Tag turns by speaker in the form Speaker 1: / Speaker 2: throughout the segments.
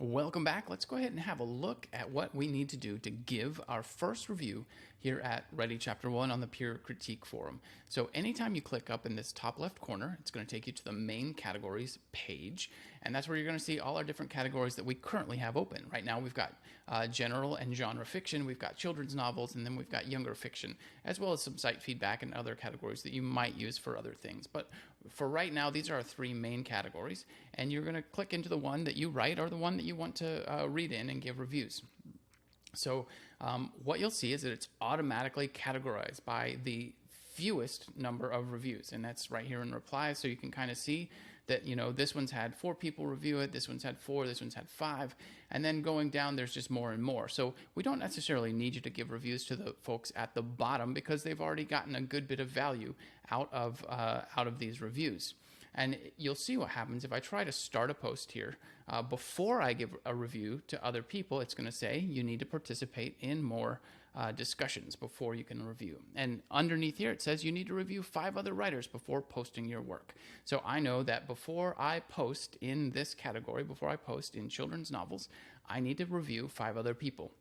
Speaker 1: Welcome back. Let's go ahead and have a look at what we need to do to give our first review here at Ready Chapter 1 on the Peer Critique Forum. So anytime you click up in this top left corner, it's going to take you to the main categories page, and that's where you're going to see all our different categories that we currently have open. Right now we've got general and genre fiction, we've got children's novels, and then we've got younger fiction, as well as some site feedback and other categories that you might use for other things. But for right now, these are our three main categories, and you're going to click into the one that you write or the one that you want to read in and give reviews. So what you'll see is that it's automatically categorized by the fewest number of reviews, and that's right here in replies. So you can kind of see that, you know, this one's had 4 people review it, this one's had 4, this one's had 5, and then going down there's just more and more. So we don't necessarily need you to give reviews to the folks at the bottom because they've already gotten a good bit of value out of these reviews. And you'll see what happens if I try to start a post here. Before I give a review to other people, it's going to say you need to participate in more discussions before you can review. And underneath here, it says you need to review 5 other writers before posting your work. So I know that before I post in this category, before I post in children's novels, I need to review 5 other people.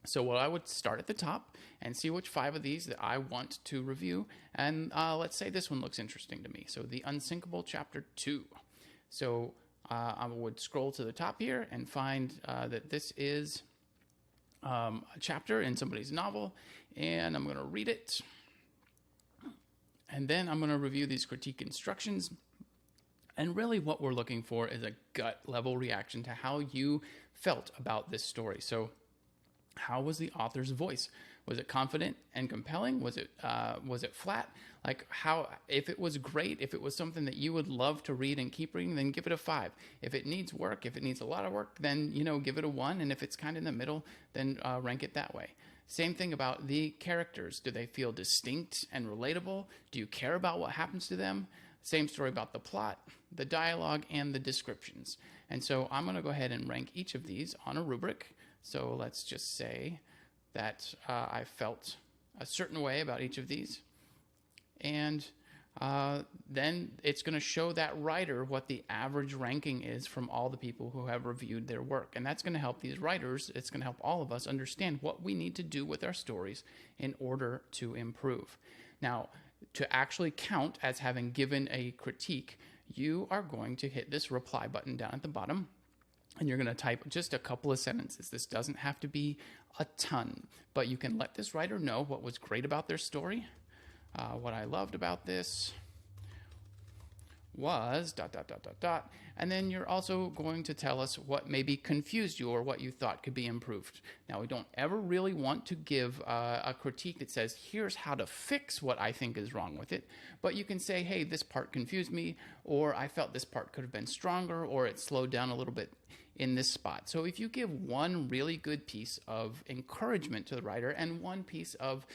Speaker 1: So what I would start at the top and see which 5 of these that I want to review. And let's say this one looks interesting to me. So The Unsinkable Chapter 2. So I would scroll to the top here and find that this is a chapter in somebody's novel. And I'm going to read it. And then I'm going to review these critique instructions. And really what we're looking for is a gut level reaction to how you felt about this story. So how was the author's voice? Was it confident and compelling? Was it flat? Like if it was great, if it was something that you would love to read and keep reading, then give it a 5. If it needs work, if it needs a lot of work, then, you know, give it a 1. And if it's kind of in the middle, then rank it that way. Same thing about the characters. Do they feel distinct and relatable? Do you care about what happens to them? Same story about the plot, the dialogue, and the descriptions. And so I'm going to go ahead and rank each of these on a rubric. So let's just say that I felt a certain way about each of these. And then it's going to show that writer what the average ranking is from all the people who have reviewed their work. And that's going to help these writers, it's going to help all of us understand what we need to do with our stories in order to improve. Now, to actually count as having given a critique, you are going to hit this reply button down at the bottom. And you're going to type just a couple of sentences. This doesn't have to be a ton, but you can let this writer know what was great about their story. What I loved about this was ... And then you're also going to tell us what maybe confused you or what you thought could be improved. Now, we don't ever really want to give a critique that says, here's how to fix what I think is wrong with it. But you can say, hey, this part confused me, or I felt this part could have been stronger, or it slowed down a little bit in this spot. So if you give one really good piece of encouragement to the writer and one piece of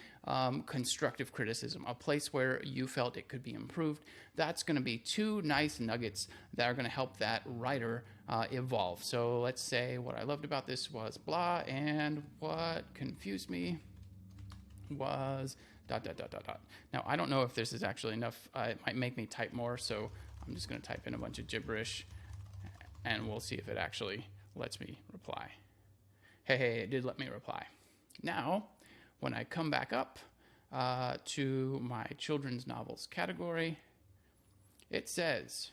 Speaker 1: constructive criticism, a place where you felt it could be improved, that's going to be 2 nice nuggets that are going to help that writer evolve. So let's say what I loved about this was blah, and what confused me was ... Now, I don't know if this is actually enough. It might make me type more, so I'm just going to type in a bunch of gibberish, and we'll see if it actually lets me reply. Hey, it did let me reply. Now, when I come back up to my children's novels category, it says,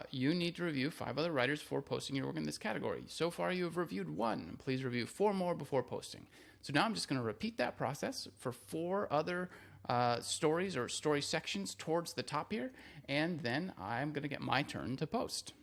Speaker 1: you need to review 5 other writers before posting your work in this category. So far, you have reviewed 1. Please review 4 more before posting. So now I'm just going to repeat that process for 4 other stories or story sections towards the top here, and then I'm going to get my turn to post.